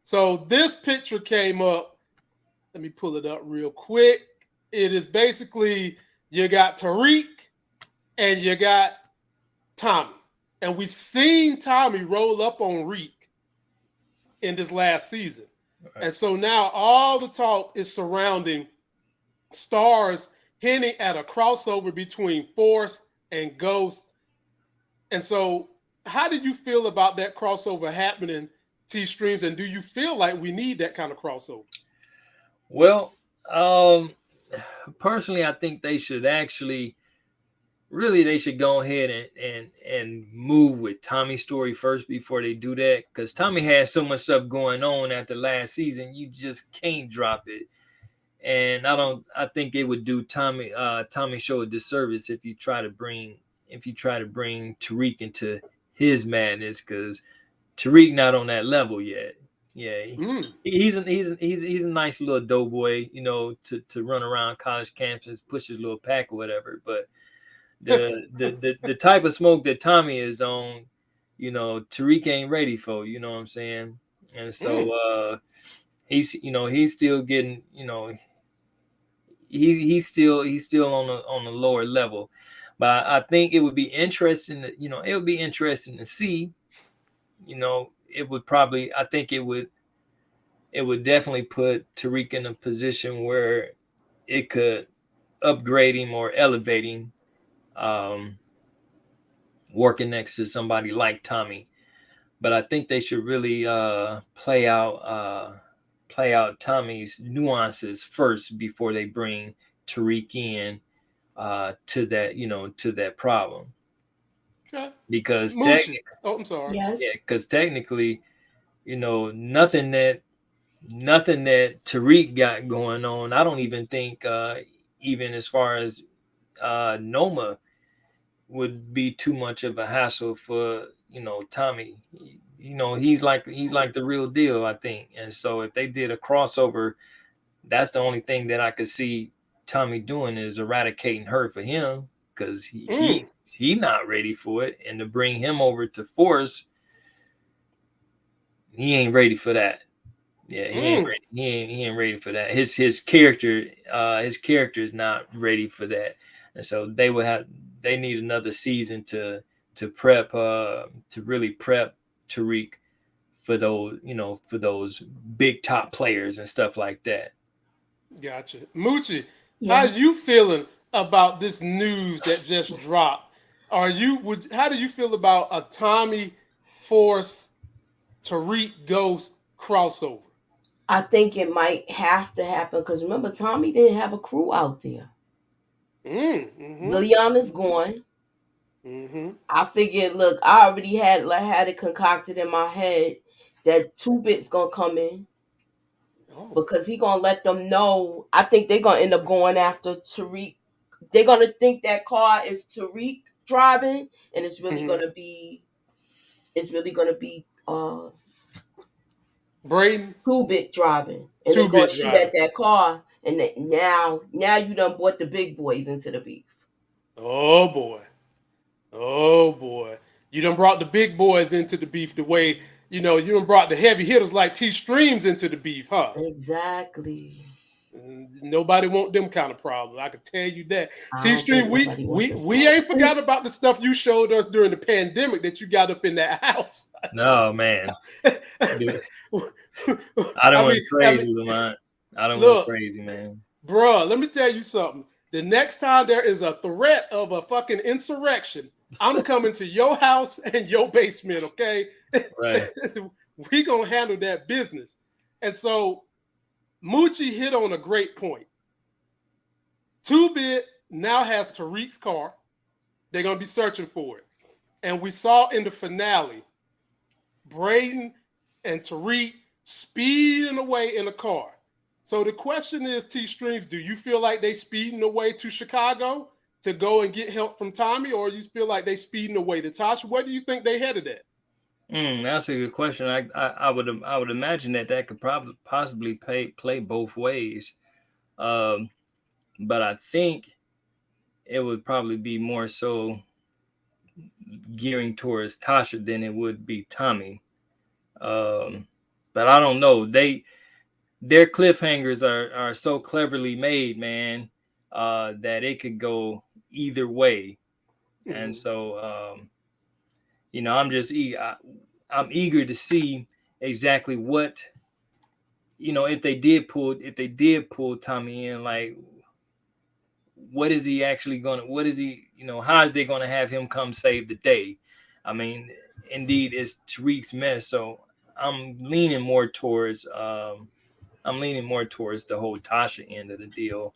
So this picture came up. Let me pull it up real quick. It is basically you got Tariq and you got Tommy. And we seen Tommy roll up on Reek in this last season. Right. And so now all the talk is surrounding stars hinting at a crossover between Force and Ghost. And so how do you feel about that crossover happening, T-Streams? And do you feel like we need that kind of crossover? Well, personally, I think they should actually they should go ahead and move with Tommy's story first before they do that, because Tommy has so much stuff going on after last season, you just can't drop it. And I think it would do Tommy show a disservice if you try to bring Tariq into his madness, because Tariq not on that level yet. Yeah, he's a nice little doughboy, to run around college campuses, push his little pack or whatever, but the type of smoke that Tommy is on, Tariq ain't ready for, you know what I'm saying? And so he's still getting, he's still on the lower level. But I think it would be interesting to see, I think it would definitely put Tariq in a position where it could upgrade him or elevate him, working next to somebody like Tommy. But I think they should really play out Tommy's nuances first before they bring Tariq in to that problem. Okay. Because I'm sorry. Yes. Yeah, because technically, nothing that Tariq got going on, I don't even think even as far as Noma would be too much of a hassle for Tommy. He's like the real deal, I think. And so if they did a crossover, that's the only thing that I could see Tommy doing, is eradicating her for him, because he not ready for it. And to bring him over to Force, he ain't ready for that. Yeah, he ain't ready. He ain't ready for that. His character is not ready for that. And so they need another season to really prep Tariq for those big top players and stuff like that. Gotcha. Moochie, How are you feeling about this news that just dropped? How do you feel about a Tommy Force Tariq Ghost crossover? I think it might have to happen, because remember, Tommy didn't have a crew out there. Liliana's gone. I figured, look, I already had it concocted in my head that 2-Bit's gonna come in, because he gonna let them know. I think they're gonna end up going after Tariq. They're gonna think that car is Tariq driving, and it's really gonna be Brayden 2-Bit driving, and they're gonna shoot at that car. And now you done brought the big boys into the beef. Oh boy. You done brought the big boys into the beef the way, you done brought the heavy hitters like T-Streams into the beef, huh? Exactly. Nobody want them kind of problems. I can tell you that. T-Stream, we ain't forgot about the stuff you showed us during the pandemic that you got up in that house. No, man. I don't went crazy, Lamont. I don't went crazy, man. Bruh, let me tell you something. The next time there is a threat of a fucking insurrection, I'm coming to your house and your basement, okay? Right. We gonna handle that business. And so Moochie hit on a great point. 2-Bit now has Tariq's car. They're gonna be searching for it. And we saw in the finale, Brayden and Tariq speeding away in a car. So the question is, T-Streams, do you feel like they speeding away to Chicago to go and get help from Tommy, or you feel like they speeding away to Tasha? Where do you think they headed at? That's a good question. I would imagine that could possibly play both ways, but I think it would probably be more so gearing towards Tasha than it would be Tommy. But I don't know. Their cliffhangers are so cleverly made, man, that it could go either way. Mm-hmm. And so, I'm eager to see exactly what, if they did pull Tommy in, like, what is he actually what is he, how is they going to have him come save the day? I mean, indeed, it's Tariq's mess. So I'm leaning more towards the whole Tasha end of the deal.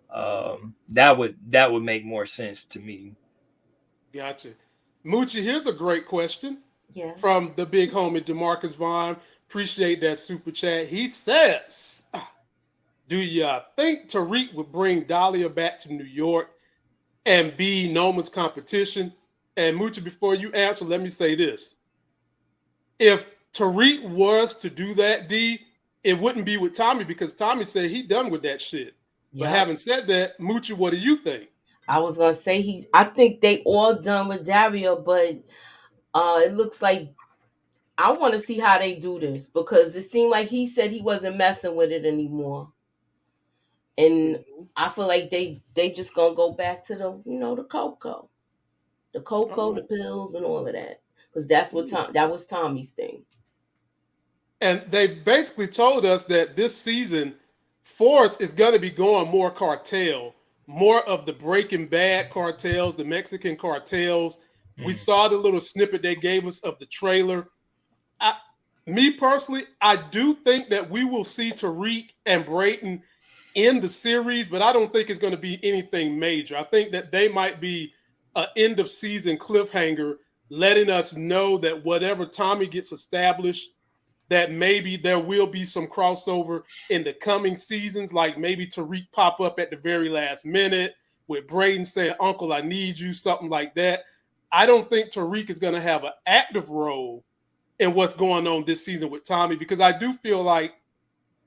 That would make more sense to me. Gotcha. Moochie, here's a great question. Yeah. From the big homie DeMarcus Vaughn. Appreciate that super chat. He says, do you think Tariq would bring Dahlia back to New York and be Noma's competition? And Moochie, before you answer, let me say this. If Tariq was to do that, D, it wouldn't be with Tommy because Tommy said he done with that shit. Yep. But having said that, Moochie, what do you think? I was gonna say I think they all done with Daria, but it looks like I want to see how they do this because it seemed like he said he wasn't messing with it anymore, and I feel like they just gonna go back to the the cocoa, the pills, and all of that because that's what that was Tommy's thing. And they basically told us that this season, Forrest is going to be going more cartel, more of the Breaking Bad cartels, the Mexican cartels. We saw the little snippet they gave us of the trailer. Me personally, I do think that we will see Tariq and Brayden in the series, but I don't think it's going to be anything major. I think that they might be an end of season cliffhanger, letting us know that whatever Tommy gets established, that maybe there will be some crossover in the coming seasons, like maybe Tariq pop up at the very last minute with Brayden saying, "Uncle, I need you," something like that. I don't think Tariq is going to have an active role in what's going on this season with Tommy because I do feel like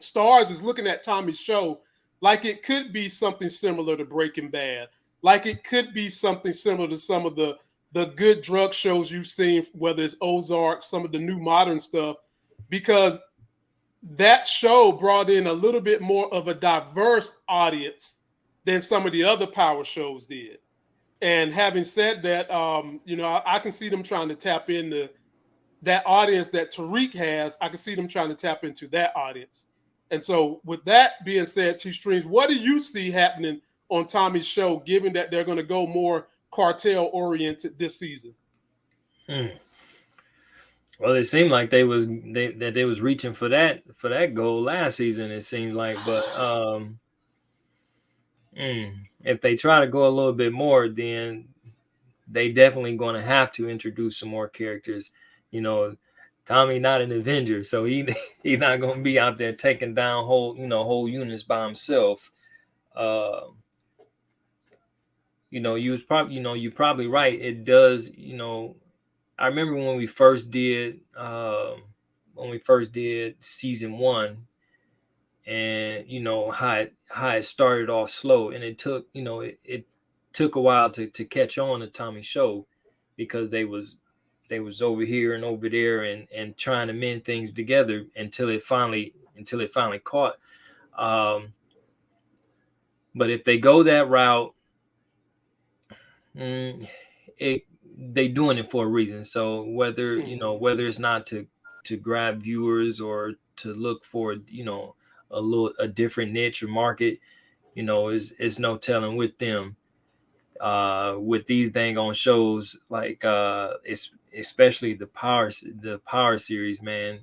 Starz is looking at Tommy's show like it could be something similar to Breaking Bad, like it could be something similar to some of the good drug shows you've seen, whether it's Ozark, some of the new modern stuff, because that show brought in a little bit more of a diverse audience than some of the other power shows did. And having said that, I can see them trying to tap into that audience that Tariq has. I can see them trying to tap into that audience. And so with that being said, T-Streams, what do you see happening on Tommy's show, given that they're going to go more cartel-oriented this season? Well, it seemed like they was reaching for that goal last season. It seemed like, but if they try to go a little bit more, then they definitely going to have to introduce some more characters. Tommy not an Avenger, so he's not going to be out there taking down whole units by himself. You're probably right. It does. I remember when we first did season 1, and how it started off slow, and it took it took a while to catch on to Tommy's show because they was over here and over there and trying to mend things together until it finally caught. But if they go that route, they doing it for a reason. So whether it's not to grab viewers or to look for a different niche or market, is no telling with them. With these dang on shows like especially the power series, man,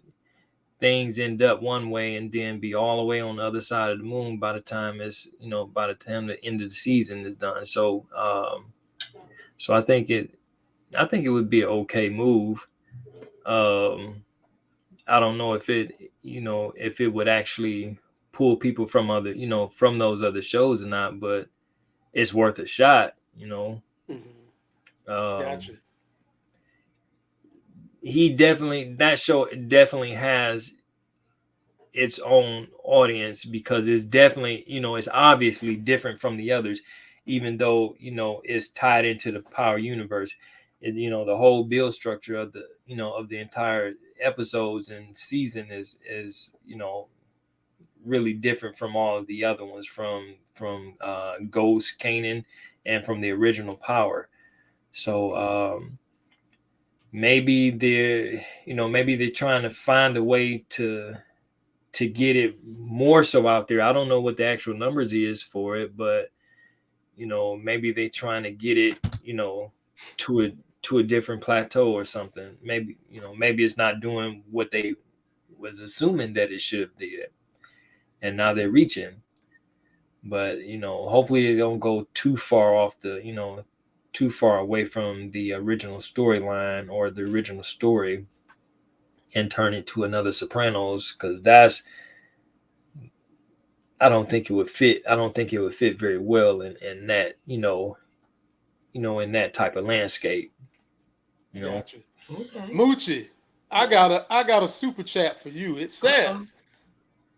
things end up one way and then be all the way on the other side of the moon by the time the end of the season is done. So I think it would be an okay move. I don't know if it would actually pull people from from those other shows or not, but it's worth a shot, Gotcha. That show definitely has its own audience because it's definitely, it's obviously different from the others, even though, it's tied into the power universe. The whole build structure of the entire episodes and season is really different from all of the other ones, from Ghost, Kanan, and from the original Power. So maybe they're trying to find a way to get it more so out there. I don't know what the actual numbers is for it, but maybe they're trying to get it to a different plateau or something. Maybe it's not doing what they was assuming that it should have did, and now they're reaching. But hopefully they don't go too far off too far away from the original storyline or the original story and turn it to another Sopranos, because I don't think it would fit. I don't think it would fit very well in that in that type of landscape. Gotcha. Okay. Moochie, I got a super chat for you. It says,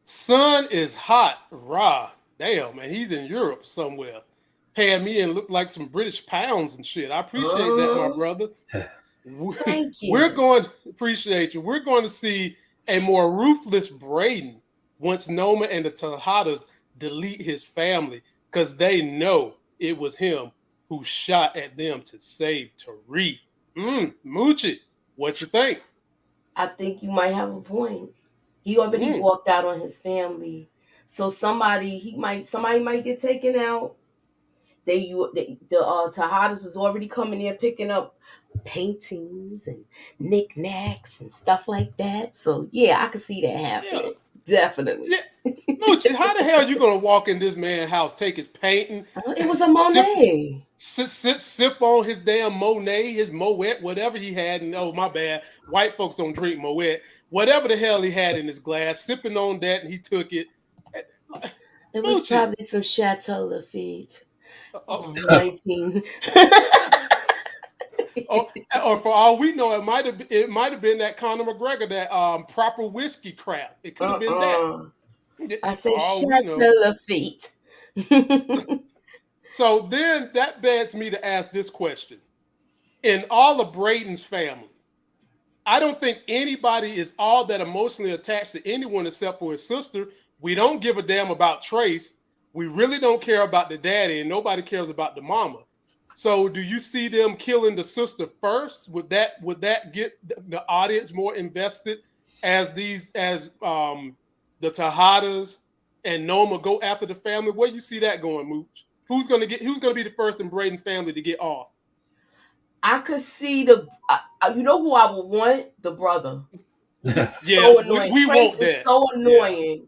"Sun is hot, rah." Damn, man, he's in Europe somewhere. Paying me and look like some British pounds and shit. I appreciate that, my brother. Thank you. Appreciate you. We're going to see a more ruthless Brayden once Noma and the Tejadas delete his family, because they know it was him who shot at them to save Tariq. Moochie, what you think? I think you might have a point. He already walked out on his family, so somebody might get taken out. The Tejadas is already coming in picking up paintings and knickknacks and stuff like that. So yeah, I can see that happening. Yeah. Definitely. Yeah. Moochie, how the hell are you gonna walk in this man's house, take his painting? It was a Monet. Sip on his damn Monet, his Moet, whatever he had. And oh, my bad, white folks don't drink Moet. Whatever the hell he had in his glass, sipping on that, and he took it. It was probably some Chateau Lafite. 19. or for all we know, it might have been that Conor McGregor, that proper whiskey crap. It could have been that. I said Chateau Lafite. So then that begs me to ask this question: in all of Brayden's family, I don't think anybody is all that emotionally attached to anyone except for his sister. We don't give a damn about Trace. We really don't care about the daddy, and nobody cares about the mama. So do you see them killing the sister first? Would that get the audience more invested as the Tejadas and Noma go after the family? Where you see that going, Mooch? Who's gonna be the first in Brayden family to get off? I could see you know who I would want? The brother. So annoying. We Trace want that. Is so annoying.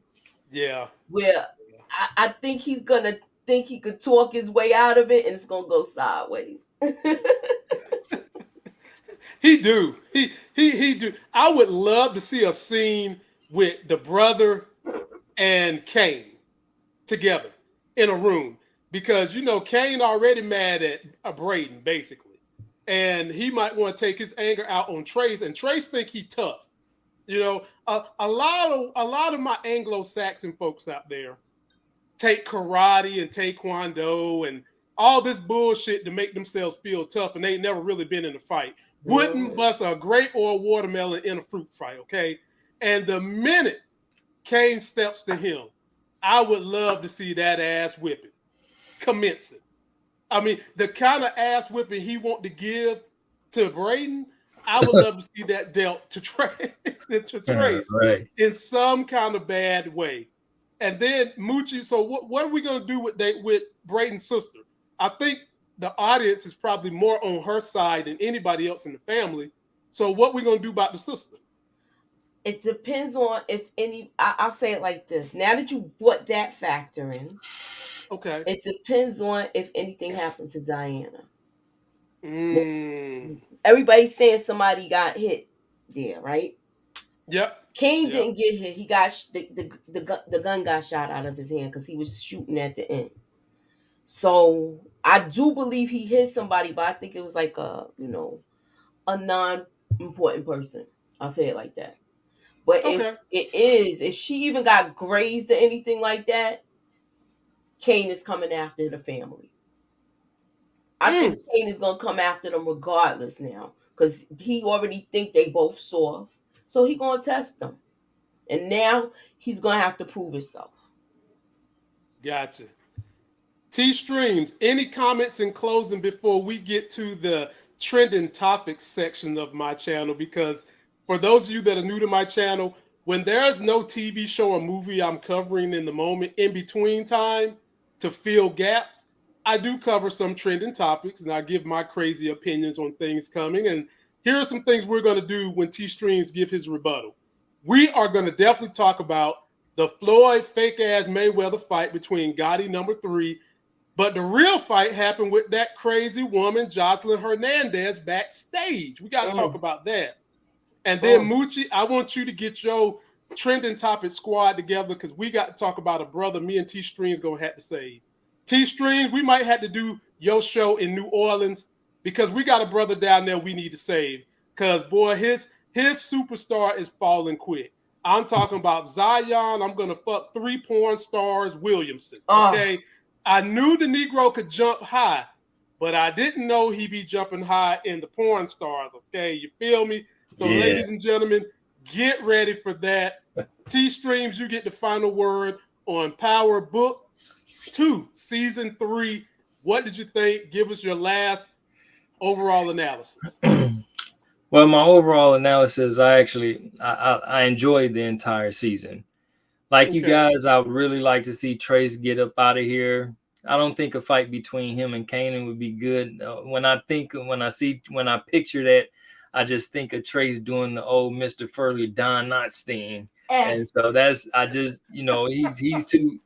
Yeah. Where I think he's gonna think he could talk his way out of it, and it's gonna go sideways. He do. He do. I would love to see a scene with the brother and Kane together in a room, because Kane already mad at Brayden basically, and he might want to take his anger out on Trace, and Trace think he tough. A lot of my Anglo-Saxon folks out there take karate and taekwondo and all this bullshit to make themselves feel tough, and they never really been in a fight. Wouldn't bust a grape or a watermelon in a fruit fight, okay? And the minute Kane steps to him, I would love to see that ass whipping commencing. I mean, the kind of ass whipping he want to give to Brayden, I would love to see that dealt to Trace right, in some kind of bad way. And then Moochie, so what are we going to do with Brayden's sister? I think the audience is probably more on her side than anybody else in the family. So what are we going to do about the sister? It depends on if any. I'll say it like this. Now that you put that factor in, okay, it depends on if anything happened to Diana. Everybody's saying somebody got hit there, right? Yep. Kane didn't get hit. He got the gun got shot out of his hand because he was shooting at the end. So I do believe he hit somebody, but I think it was like a non-important person. I'll say it like that. But if she even got grazed or anything like that, Kane is coming after the family. I think Kane is gonna come after them regardless now, because he already think they both soft. So he gonna test them. And now he's gonna have to prove himself. Gotcha. T Streams, any comments in closing before we get to the trending topics section of my channel? Because for those of you that are new to my channel, when there's no TV show or movie I'm covering in the moment in between time to fill gaps, I do cover some trending topics and I give my crazy opinions on things coming. And here are some things we're going to do when T Streams give his rebuttal. We are going to definitely talk about the Floyd fake ass Mayweather fight between Gotti number 3. But the real fight happened with that crazy woman, Jocelyn Hernandez, backstage. We got to talk about that. And then, Moochie, I want you to get your trending topic squad together because we got to talk about a brother me and T Streams going to have to save. T Streams, we might have to do your show in New Orleans because we got a brother down there we need to save. Because, boy, his superstar is falling quick. I'm talking about Zion. I'm going to fuck 3 porn stars Williamson. Okay? I knew the Negro could jump high, but I didn't know he'd be jumping high in the porn stars. Okay? You feel me? So, ladies and gentlemen, get ready for that. T Streams, you get the final word on Power Book 2, Season 3. What did you think? Give us your last overall analysis. Well, my overall analysis, I enjoyed the entire season. Like you guys, I would really like to see Trace get up out of here. I don't think a fight between him and Kanan would be good. When I picture that, I just think of Trace doing the old Mr. Furley Don Knotts thing. And so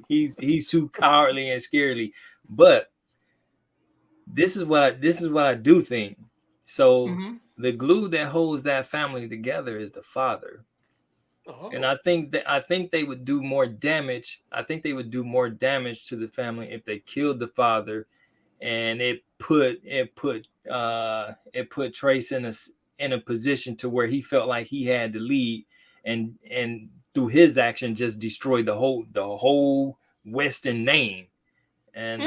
he's too cowardly and scaredy. But this is what I do think. So the glue that holds that family together is the father. And I think they would do more damage. I think they would do more damage to the family if they killed the father, and it put Trace in a position to where he felt like he had the lead, and through his action just destroyed the whole Western name. And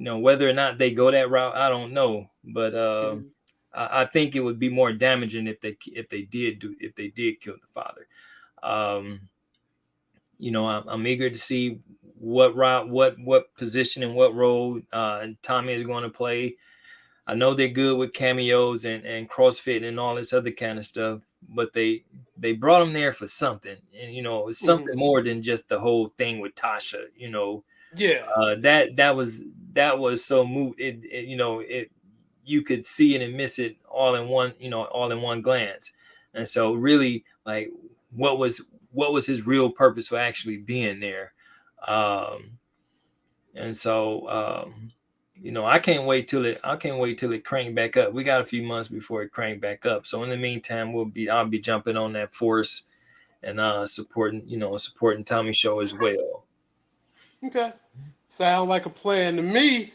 whether or not they go that route, I don't know, but I think it would be more damaging if they did kill the father. I'm eager to see what route, what position, and what role Tommy is going to play. I know they're good with cameos and CrossFit and all this other kind of stuff, but they brought him there for something, and something more than just the whole thing with Tasha. That was so moved. You could see it and miss it all in one glance. And so really, like, what was his real purpose for actually being there? I can't wait till it crank back up. We got a few months before it crank back up. So in the meantime, I'll be jumping on that force and supporting Tommy's show as well. Okay. Sound like a plan to me.